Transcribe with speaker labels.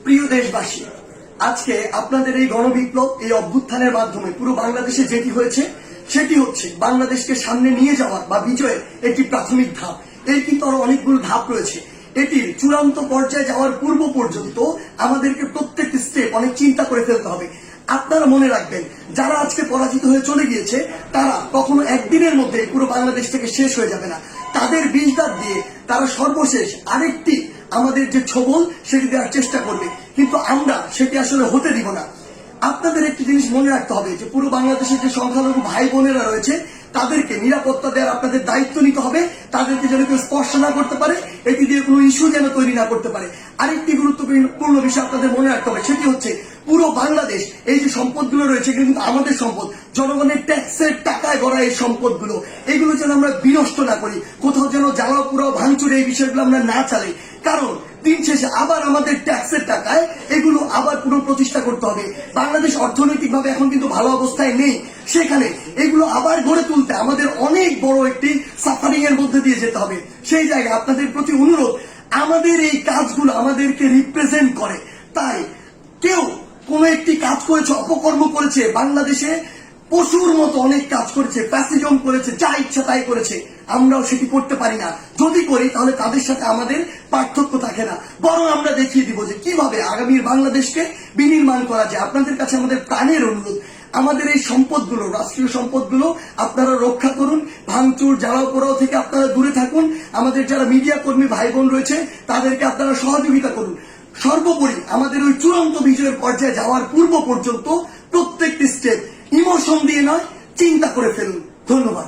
Speaker 1: প্রিয় দেশবাসী, আজকে আপনাদের এই গণবিপ্লব, এই অভ্যুত্থানের মাধ্যমে পুরো বাংলাদেশে যেটি হয়েছে সেটি হচ্ছে বাংলাদেশকে সামনে নিয়ে যাওয়ার বা বিজয়ের একটি প্রাথমিক ধাপ। এর কিন্তু আরো অনেকগুলো ধাপ রয়েছে। এটির চূড়ান্ত পর্যায়ে যাওয়ার পূর্ব পর্যন্ত আমাদেরকে প্রত্যেকটি স্টেপ অনেক চিন্তা করে ফেলতে হবে। আপনারা মনে রাখবেন, যারা আজকে পরাজিত হয়ে চলে গিয়েছে তারা কখনো একদিনের মধ্যে পুরো বাংলাদেশ থেকে শেষ হয়ে যাবে না। তাদের বিষ দাঁত দিয়ে তারা সর্বশেষ আরেকটি আমাদের যে ছবল সেটি দেওয়ার চেষ্টা করবে, কিন্তু আমরা সেটি আসলে হতে দিব না। আপনাদের একটি জিনিস মনে রাখতে হবে যে পুরো বাংলাদেশের যে সংখ্যালঘু ভাই বোনেরা রয়েছে তাদেরকে নিরাপত্তা দেওয়ার আপনাদের দায়িত্ব নিতে হবে। তাদেরকে যেন কেউ স্পর্শ না করতে পারে, এটি দিয়ে কোনো ইস্যু যেন তৈরি না করতে পারে। আরেকটি গুরুত্বপূর্ণ বিষয় আপনাদের মনে রাখতে হবে, সেটি হচ্ছে পুরো বাংলাদেশ, এই যে সম্পদগুলো রয়েছে এগুলো কিন্তু আমাদের সম্পদ, জনগণের ট্যাক্সের টাকায় গড়া এই সম্পদগুলো, এগুলো যেন আমরা বিনষ্ট না করি, কোথাও যেন জ্বালাও পুরাও ভাঙচুর এই বিষয়গুলো আমরা না চালাই। কারণ দিন শেষে আবার আমাদের ট্যাক্সের টাকায় এগুলো আবার পুনঃপ্রতিষ্ঠা করতে হবে। বাংলাদেশ অর্থনৈতিকভাবে এখন কিন্তু ভালো অবস্থায় নেই, সেখানে এগুলো আবার গড়ে তুলতে আমাদের অনেক বড় একটি সাফারিং এর মধ্যে দিয়ে যেতে হবে। সেই জায়গায় আপনাদের প্রতি অনুরোধ, আমাদের এই কাজগুলো আমাদেরকে রিপ্রেজেন্ট করে। তাই কেউ কোন একটি কাজ করেছে, অপকর্ম করেছে, বাংলাদেশে পশুর মতো অনেক কাজ করেছে, ফ্যাসিজম করেছে, যা ইচ্ছা তাই করেছে, আমরাও সেটি করতে পারি না। যদি করি তাহলে তাদের সাথে আমাদের পার্থক্য থাকে না, বরং আমরা দেখিয়ে দিব যে কিভাবে আগামীর বাংলাদেশকে বিনির্মাণ করা যায়। আপনাদের কাছে আমাদের প্রাণের অনুরোধ, আমাদের এই সম্পদগুলো, রাষ্ট্রীয় সম্পদগুলো আপনারা রক্ষা করুন, ভাঙচুর জ্বালাও পোড়াও থেকে আপনারা দূরে থাকুন। আমাদের যারা মিডিয়া কর্মী ভাই বোন রয়েছে তাদেরকে আপনারা সহযোগিতা করুন। সর্বোপরি আমাদের ওই চূড়ান্ত বিজয়ের পর্যায়ে যাওয়ার পূর্ব পর্যন্ত প্রত্যেকটি স্টেপ ইমোশন দিয়ে নয়, চিন্তা করে ফেলুন। ধন্যবাদ।